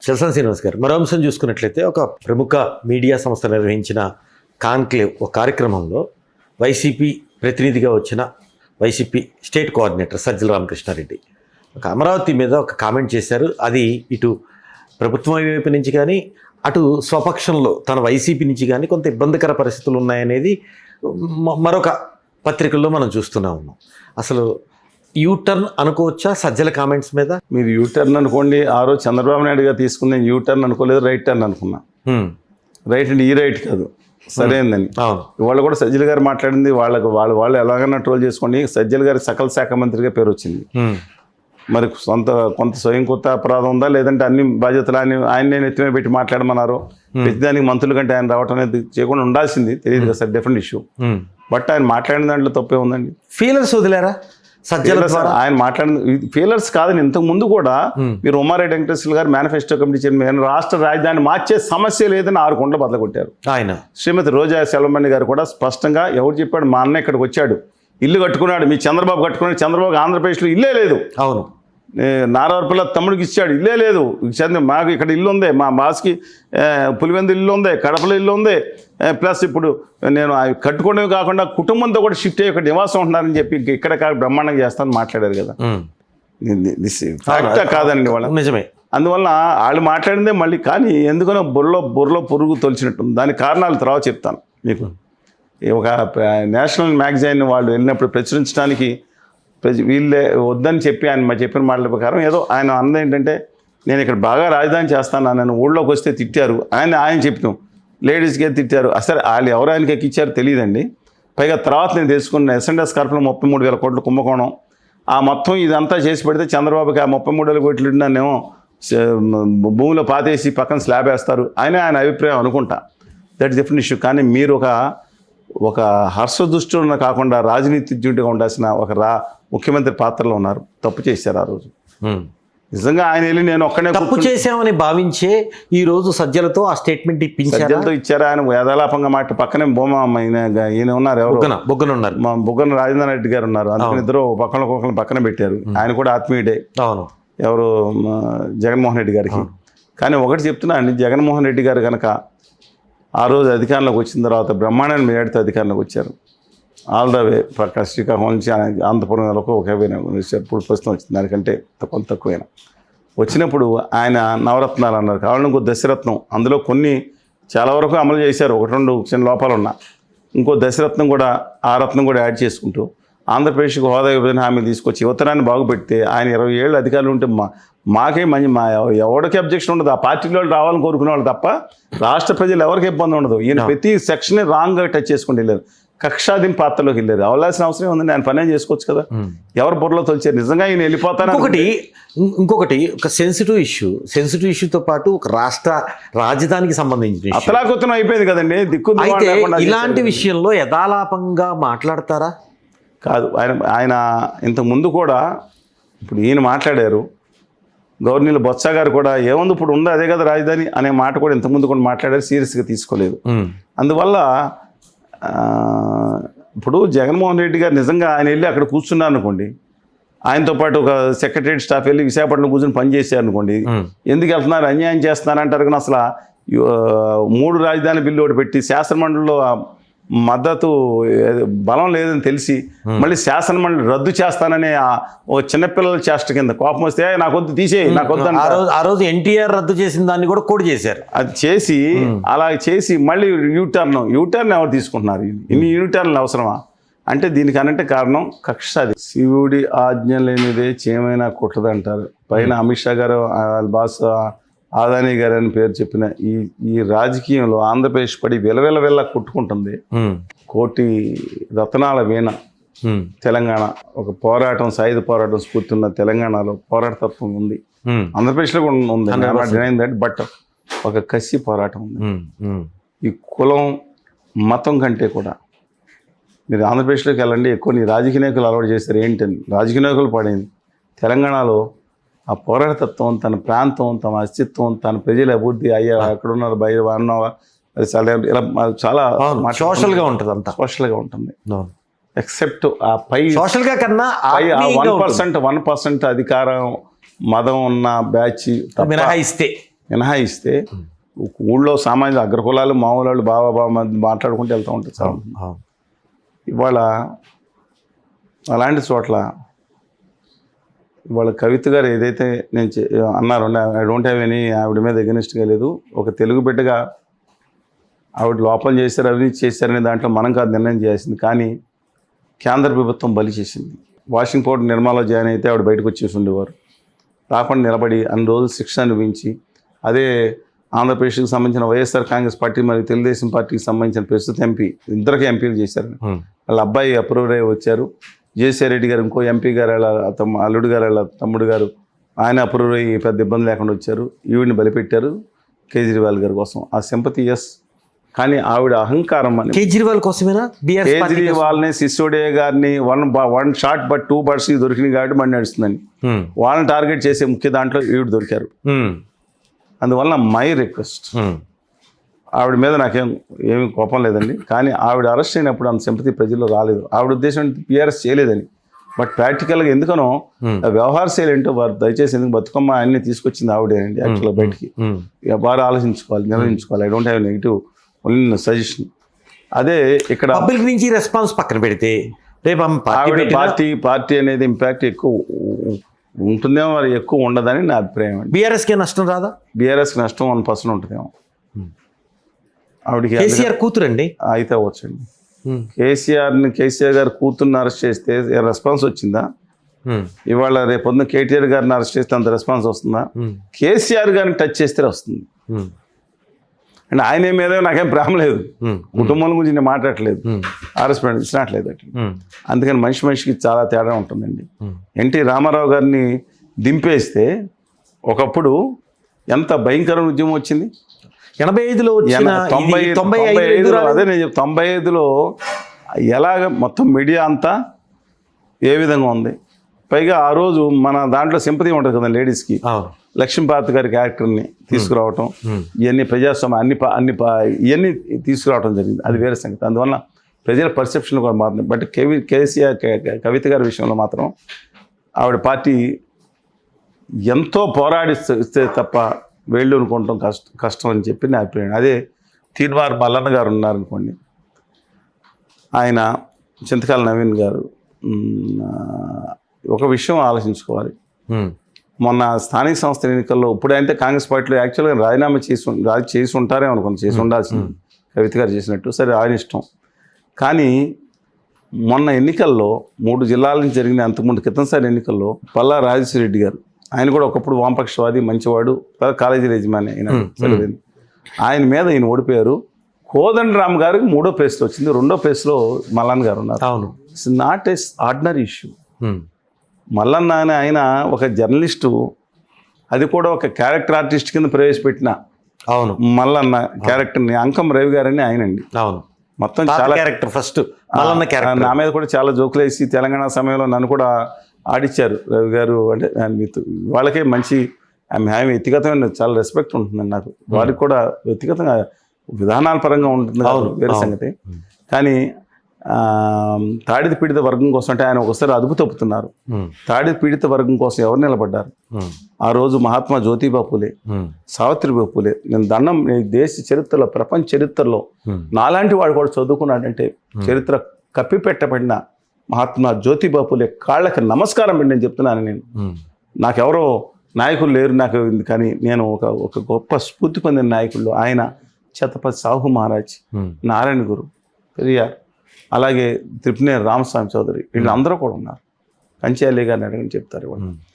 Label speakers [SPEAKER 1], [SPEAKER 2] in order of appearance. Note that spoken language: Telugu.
[SPEAKER 1] చలసాని శ్రీనివాస్ గారు, మరో అంశం చూసుకున్నట్లయితే ఒక ప్రముఖ మీడియా సంస్థ నిర్వహించిన కాన్క్లేవ్ ఒక కార్యక్రమంలో వైసీపీ ప్రతినిధిగా వచ్చిన వైసీపీ స్టేట్ కోఆర్డినేటర్ సజ్జల రామకృష్ణారెడ్డి ఒక అమరావతి మీద ఒక కామెంట్ చేశారు. అది ఇటు ప్రభుత్వం వైపు నుంచి కానీ అటు స్వపక్షంలో తన వైసీపీ నుంచి కానీ కొంత ఇబ్బందికర పరిస్థితులు ఉన్నాయనేది మరొక పత్రికల్లో మనం చూస్తూనే ఉన్నాం. అసలు యూటర్న్ అనుకోవచ్చా సజ్జల కామెంట్స్ మీద?
[SPEAKER 2] మీరు యూటర్న్ అనుకోండి, ఆ రోజు చంద్రబాబు నాయుడు గారు తీసుకున్న యూటర్న్ అనుకోలేదు, రైట్ టర్న్ అనుకున్నా. రైట్ అంటే ఈ రైట్ కాదు, సరైనదని. ఇవాళ కూడా సజ్జల గారు మాట్లాడింది వాళ్ళు ఎలాగైనా ట్రోల్ చేసుకోండి, సజ్జల గారి సకల శాఖ మంత్రిగా పేరు వచ్చింది. మరి కొంత స్వయం కొత్త అపరాధం ఉందా, లేదంటే అన్ని బాధ్యతలు ఆయన ఎత్తిమే పెట్టి మాట్లాడమన్నారు. ప్రతిదానికి మంత్రుల కంటే ఆయన రావటం అనేది చేయకుండా ఉండాల్సింది, తెలియదు కదా సార్, డిఫరెంట్ ఇష్యూ. బట్ ఆయన మాట్లాడిన దాంట్లో తప్పే ఉందండి.
[SPEAKER 1] ఫీలర్స్ వదిలేరా సజ్జల?
[SPEAKER 2] ఆయన మాట్లాడిన ఫీలర్స్ కాదని ఇంతకు ముందు కూడా మీరు ఉమారెడ్డి వెంకటేశ్వర గారు మేనిఫెస్టో కమిటీ చైర్మన్, రాష్ట్ర రాజధాని మార్చే సమస్య లేదని 6 కోట్లు బదలగొట్టారు ఆయన. శ్రీమతి రోజా సెల్వమణి గారు కూడా స్పష్టంగా ఎవరు చెప్పాడు, మా అన్న ఇక్కడికి వచ్చాడు, ఇల్లు కట్టుకున్నాడు, మీ చంద్రబాబు కట్టుకున్నాడు, చంద్రబాబు ఆంధ్రప్రదేశ్లో ఇల్లే లేదు. అవును, నారాయణపల్లి తమ్ముడికి ఇచ్చాడు, ఇల్లే లేదు. మాకు ఇక్కడ ఇల్లు ఉంది, మా బాస్కి పులివెందు ఇల్లు ఉంది, కడపలో ఇల్లు ఉంది, ప్లస్ ఇప్పుడు నేను కట్టుకోవడమే కాకుండా కుటుంబంతో కూడా షిఫ్ట్ అయ్యి ఇక్కడ నివాసం ఉంటున్నారని చెప్పి ఇక్కడ బ్రహ్మాండంగా చేస్తానని మాట్లాడారు కదా. ఫ్యాక్టా కాదండి వాళ్ళ, నిజమే. అందువల్ల వాళ్ళు మాట్లాడిందే మళ్ళీ, కానీ ఎందుకనో బుర్రలో పురుగు తొలిచినట్టుంది. దానికి కారణాలు తర్వాత చెప్తాను మీకు. ఒక నేషనల్ మ్యాగజైన్ వాళ్ళు వెళ్ళినప్పుడు ప్రచురించడానికి వీళ్ళే వద్దని చెప్పి ఆయన చెప్పిన మాటల ప్రకారం ఏదో ఆయన అన్నది ఏంటంటే, నేను ఇక్కడ బాగా రాజధాని చేస్తాను, నన్ను ఊళ్ళోకి వస్తే తిట్టారు ఆయన చెప్తాం, లేడీస్కే తిట్టారు. అసలు వాళ్ళు ఎవరు ఆయనకి ఎక్కిచ్చారో తెలియదండి. పైగా తర్వాత నేను తెలుసుకున్న ఎస్ఎండ్ఎస్ కార్పొరేషన్ 33,000 కోట్ల కుంభకోణం, ఆ మొత్తం ఇదంతా చేసి పెడితే చంద్రబాబుకి ఆ 33,000 కోట్లు నన్నేమో భూమిలో పాతేసి పక్కన స్లాబ్ వేస్తారు ఆయన అభిప్రాయం అనుకుంటా. That is different issue. కానీ మీరు ఒక హర్షదుష్టున్న కాకుండా రాజనీతిజ్ఞుడిగా ఉండాల్సిన ఒక ముఖ్యమంత్రి పాత్రలో ఉన్నారు. తప్పు చేశారు ఆ రోజు. నిజంగా ఆయన వెళ్ళి నేను ఒక్కనే
[SPEAKER 1] తప్పు చేశామని భావించే ఈ రోజు సజ్జలతో ఆ స్టేట్మెంట్
[SPEAKER 2] సజ్జలతో ఇచ్చారు. ఆయన యథాలాపంగా మాట పక్కనే ఈయన ఉన్నారు, ఎవరు బుగ్గన రాజేంద్ర రెడ్డి గారు ఉన్నారు. అందుకని ఇద్దరు ఒకళ్ళని పక్కన పెట్టారు. ఆయన కూడా ఆత్మీయుడే. అవును, ఎవరు జగన్మోహన్ రెడ్డి గారికి. కానీ ఒకటి చెప్తున్నా అండి, జగన్మోహన్ రెడ్డి గారు కనుక ఆ రోజు అధికారంలోకి వచ్చిన తర్వాత బ్రహ్మాండమైన మేడితో అధికారంలోకి వచ్చారు. ఆల్ ద వే పక్క శ్రీకాకుళం నుంచి ఆంధ్రపురం వరకు ఒకే ఇప్పుడు ప్రస్తుతం వచ్చింది, దానికంటే కొంత తక్కువైనా. వచ్చినప్పుడు ఆయన నవరత్నాలు అన్నారు, కావాలని ఇంకో దశరత్నం, అందులో కొన్ని చాలా వరకు అమలు చేశారు, 1-2 చిన్న లోపాలు ఉన్నా. ఇంకో దశరత్నం కూడా, ఆ రత్నం కూడా యాడ్ చేసుకుంటూ ఆంధ్రప్రదేశ్కి హోదా విభజన హామీ తీసుకొచ్చి యువతరాన్ని బాగుపెడితే ఆయన 20 ఏళ్ళు అధికారులు ఉంటే మాకే ఎవరికి అబ్జెక్షన్ ఉండదు. ఆ పార్టీలో రావాలని కోరుకునే వాళ్ళు తప్ప రాష్ట్ర ప్రజలు ఎవరికి ఇబ్బంది ఉండదు. ఈయన ప్రతి సెక్షన్ రాంగ్గా టచ్ చేసుకుంటూ వెళ్ళారు, కక్షాదిం పాత్రలోకి వెళ్ళారు. అవలాల్సిన అవసరం ఉందండి, ఆయన పని చేసుకోవచ్చు కదా. ఎవరు బుర్రలో తొలిచారు, నిజంగా ఈయన వెళ్ళిపోతారు.
[SPEAKER 1] ఇంకొకటి ఒక సెన్సిటివ్ ఇష్యూతో పాటు ఒక రాష్ట్ర రాజధానికి సంబంధించిన
[SPEAKER 2] అతలాకుతలం అయిపోయింది కదండి.
[SPEAKER 1] ఇలాంటి విషయంలో యథాలాపంగా మాట్లాడతారా?
[SPEAKER 2] కాదు, ఆయన ఇంతకుముందు కూడా ఇప్పుడు ఈయన మాట్లాడారు. గవర్నర్ బొత్స గారు కూడా ఏముంది ఇప్పుడు ఉంది అదే కదా రాజధాని అనే మాట కూడా ఇంతకుముందు కూడా మాట్లాడారు, సీరియస్గా తీసుకోలేదు. అందువల్ల ఇప్పుడు జగన్మోహన్ రెడ్డి గారు నిజంగా ఆయన వెళ్ళి అక్కడ కూర్చున్నారు అనుకోండి, ఆయనతో పాటు ఒక సెక్రటరీ స్టాఫ్ వెళ్ళి విశాఖపట్నం కూర్చొని పనిచేశారు అనుకోండి, ఎందుకు వెళ్తున్నారు, అన్యాయం చేస్తున్నారు అంటారు. కానీ అసలు 3 రాజధాని బిల్లు ఒకటి పెట్టి శాసనమండలిలో మద్దతు బలం లేదని తెలిసి మళ్ళీ శాసనమండలి రద్దు చేస్తాననే ఒక చిన్నపిల్లల చేష్ట కింద కోపం వస్తే నాకొద్దు తీసేయి, నాకొద్దు.
[SPEAKER 1] ఆ రోజు ఎన్టీఆర్ రద్దు చేసిన దాన్ని కూడా కోడ్ చేశారు.
[SPEAKER 2] అది చేసి అలా చేసి మళ్ళీ యూటర్న్ ఎవరు తీసుకుంటున్నారు? ఇన్ని యూటర్న్లు అవసరమా అంటే దీనికి అనంటే కారణం కక్ష. అది శివుడి ఆజ్ఞ లేనిదే చేమైనా కుట్టదంటారు. పైన అమిత్ షా గారు బాస్ ఆదాని గారు అని పేరు చెప్పిన ఈ రాజకీయంలో ఆంధ్రప్రదేశ్ పడి వెల కొట్టుకుంటుంది. 1 కోటి రత్నాల వీణ తెలంగాణ, ఒక పోరాటం, సాయుధ పోరాటం స్ఫూర్తి ఉన్న తెలంగాణలో పోరాటతత్వం ఉంది. ఆంధ్రప్రదేశ్లో కూడా ఉంది, బట్ ఒక కసి పోరాటం ఉంది. ఈ కులం మతం కంటే కూడా మీరు ఆంధ్రప్రదేశ్లోకి వెళ్ళండి, ఎక్కువ నీ రాజకీయ నాయకులు అలవాటు చేస్తారు ఏంటని రాజకీయ నాయకులు పడింది. తెలంగాణలో ఆ పోరాటతత్వం, తన ప్రాంతం, తన అస్తిత్వం, తన ప్రజల అభివృద్ధి, అయ్యా ఎక్కడున్నారు బయట అన్నావా, అది చాలా
[SPEAKER 1] సోషల్గా ఉంటుంది, అంతా
[SPEAKER 2] సోషల్గా ఉంటుంది. ఎక్సెప్ట్ ఆ పై
[SPEAKER 1] సోషల్గా కన్నా
[SPEAKER 2] 1% అధికారం మదం ఉన్న బ్యాచ్
[SPEAKER 1] మినహాయిస్తే
[SPEAKER 2] మినహాయిస్తే ఊళ్ళో సామాజిక అగ్రకులాలు మామూలు వాళ్ళు బాబా మాట్లాడుకుంటూ వెళ్తూ ఉంటారు చాలా. ఇవాళ అలాంటి చోట్ల ఇవాళ కవిత గారు ఏదైతే నేను అన్నారు, ఐ డోంట్ హ్యావ్ ఎనీ ఆవిడ మీద ఎగనిస్ట్గా లేదు. ఒక తెలుగు బిడ్డగా ఆవిడ లోపల చేశారు, అవినీతి చేశారనే దాంట్లో మనం కాదు నిర్ణయం చేయాల్సింది. కానీ కేంద్ర ప్రభుత్వం బలి చేసింది. వాషింగ్ పౌడర్ నిర్మాలో జాయిన్ అయితే ఆవిడ బయటకు వచ్చేసి ఉండేవారు. రాకుండా నిలబడి అన్ని రోజులు శిక్ష అనుభవించి, అదే ఆంధ్రప్రదేశ్కి సంబంధించిన వైఎస్ఆర్ కాంగ్రెస్ పార్టీ మరియు తెలుగుదేశం పార్టీకి సంబంధించిన ప్రస్తుత ఎంపీ ఇద్దరికి ఎంపీలు చేశారు. వాళ్ళ అబ్బాయి అప్రూవ్ అయ్యి వచ్చారు. జేసీ రెడ్డి గారు ఇంకో ఎంపీ గారు అల్లుడు గారు వాళ్ళ తమ్ముడు గారు ఆయన అప్రూవ్ అయ్యి పెద్ద ఇబ్బంది లేకుండా వచ్చారు. ఈవిడిని బలిపెట్టారు కేజ్రీవాల్ గారి కోసం. ఆ సింపతి ఎస్, కానీ ఆవిడ అహంకారం అని
[SPEAKER 1] కేజ్రీవాల్ కోసమేనా?
[SPEAKER 2] కేజ్రీవాల్ని సిసోడియా గారిని వన్ షాట్ బట్ 2 బర్డ్స్ దొరికినాయి కాబట్టి మండి నడుస్తుందని వాళ్ళని టార్గెట్ చేసే ముఖ్య దాంట్లో ఈవిడ దొరికారు. అందువల్ల మై రిక్వెస్ట్, ఆవిడ మీద ఏమి కోపం లేదండి, కానీ ఆవిడ అరెస్ట్ అయినప్పుడు అంత సింపతి ప్రజల్లో రాలేదు. ఆవిడ ఉద్దేశం పిఆర్ఎస్ చేయలేదని, బట్ ప్రాక్టికల్గా ఎందుకనో వ్యవహార శైలి ఏంటో వారు దయచేసి ఎందుకు బతుకమ్మ అన్ని తీసుకొచ్చింది ఆవిడేనండి. యాక్చువల్గా బయటికి వారు ఆలోచించుకోవాలి, నిర్వహించుకోవాలి. I don't have negative only suggestion. అదే ఇక్కడ
[SPEAKER 1] పబ్లిక్ నుంచి రెస్పాన్స్ పక్కన పెడితే
[SPEAKER 2] పార్టీ అనేది ఇంపాక్ట్ ఎక్కువ ఉంటుందేమో, మరి ఎక్కువ ఉండదని నా అభిప్రాయం అండి.
[SPEAKER 1] బీఆర్ఎస్కి నష్టం రాదా?
[SPEAKER 2] బీఆర్ఎస్కి నష్టం 1% ఉంటుందేమో. ఆవిడకి
[SPEAKER 1] కేసీఆర్ కూతురండి
[SPEAKER 2] అయితే అవ్వచ్చండి. కేసీఆర్ గారు కూతుర్ని అరెస్ట్ చేస్తే రెస్పాన్స్ వచ్చిందా? ఇవాళ రేపొద్దున కేటీఆర్ గారిని అరెస్ట్ చేస్తే అంత రెస్పాన్స్ వస్తుందా? కేసీఆర్ గారిని టచ్ చేస్తే వస్తుంది. అండ్ ఆయన మీద నాకేం ప్రేమ లేదు, కుటుంబం గురించి నేను మాట్లాడట్లేదు, ఆర్ఎస్పెండ్ ఇచ్చినట్లేదు అట్లా. అందుకని మనిషికి చాలా తేడా ఉంటుందండి. ఎన్టీ రామారావు గారిని దింపేస్తే ఒకప్పుడు ఎంత భయంకర ఉద్యమం వచ్చింది.
[SPEAKER 1] 85లో
[SPEAKER 2] 95 అదే నేను 95లో ఎలాగ మొత్తం మీడియా అంతా ఏ విధంగా ఉంది. పైగా ఆ రోజు మన దాంట్లో సింపతి ఉంటుంది కదా లేడీస్కి. లక్ష్మీపార్తి గారి క్యారెక్టర్ని తీసుకురావటం, ఇవన్నీ ప్రజాస్వామ్యం ఇవన్నీ తీసుకురావటం జరిగింది. అది వేరే సంగతి. అందువల్ల ప్రజల పర్సెప్షన్ కూడా మారుతుంది. బట్ కవిత గారి విషయంలో మాత్రం ఆవిడ పార్టీ ఎంతో పోరాడిస్తే తప్ప వేళ్ళు అనుకోవటం కష్టం అని చెప్పి నా అభిప్రాయం. అదే తీన్మార్ మల్లన్న గారు ఉన్నారనుకోండి, ఆయన చింతకాల నవీన్ గారు ఒక విషయం ఆలోచించుకోవాలి. మొన్న స్థానిక సంస్థల ఎన్నికల్లో ఇప్పుడైతే కాంగ్రెస్ పార్టీలో యాక్చువల్గా రాజీనామా చేసి ఉంటారేమో అనుకోండి, చేసి ఉండాల్సింది కవిత గారు చేసినట్టు. సరే ఆయన ఇష్టం. కానీ మొన్న ఎన్నికల్లో 3 జిల్లాల నుంచి జరిగిన అంతకుముందు క్రితంసారి ఎన్నికల్లో పల్లా రాజేశ్వరరెడ్డి గారు, ఆయన కూడా ఒకప్పుడు వామపక్షవాది, మంచివాడు, కాలేజీ యజమాని అయిన ఆయన మీద ఈయన ఓడిపోయారు. కోదండరామ్ గారికి 3వ ప్లేస్లో వచ్చింది, 2వ ప్లేస్లో మల్లన్న గారు ఉన్నారు.
[SPEAKER 1] అవును,
[SPEAKER 2] it's not a ordinary issue. Mallanna అని ఆయన ఒక జర్నలిస్టు, అది కూడా ఒక క్యారెక్టర్ ఆర్టిస్ట్ కింద ప్రవేశపెట్టిన
[SPEAKER 1] అవును
[SPEAKER 2] మల్లన్న క్యారెక్టర్ని అంకం రవి గారని ఆయనండి.
[SPEAKER 1] అవును,
[SPEAKER 2] మొత్తం చాలా
[SPEAKER 1] క్యారెక్టర్ ఫస్ట్ మల్లన్న క్యారెక్టర్.
[SPEAKER 2] నా మీద కూడా చాలా జోకులు వేసి తెలంగాణ సమయంలో నన్ను కూడా ఆడిచ్చారు రవి గారు. అంటే వాళ్ళకే మంచి ఆమె వ్యక్తిగతమైన చాలా రెస్పెక్ట్ ఉంటుందండి నాకు. వారికి కూడా వ్యక్తిగతంగా విధానాల పరంగా ఉంటుంది వేరే సంగతి. కానీ తాడిత పీడిత వర్గం కోసం అంటే ఆయన ఒకసారి అదుపు తప్పుతున్నారు. తాడిత పీడిత వర్గం కోసం ఎవరు నిలబడ్డారు? ఆ రోజు మహాత్మా జ్యోతిబా పూలే, సావిత్రిబాయి పూలే. నేను దండం, దేశ చరిత్రలో, ప్రపంచ చరిత్రలో నాలాంటి వాడు కూడా చదువుకున్నాడంటే చరిత్ర కప్పిపెట్టబడిన మహాత్మా జ్యోతిబా పూలే కాళ్ళకి నమస్కారం అండి నేను చెప్తున్నాను. నాకెవరో నాయకులు లేరు నాకు, కానీ నేను ఒక గొప్ప స్ఫూర్తి పొందిన నాయకుల్లో ఆయన ఛత్రపతి సాహు మహారాజ్, నారాయణ గురు, పెరియార్, అలాగే త్రిపునేని రామస్వామి చౌదరి, వీళ్ళందరూ కూడా ఉన్నారు. కంచి అలీ గారిని అడగని చెప్తారు.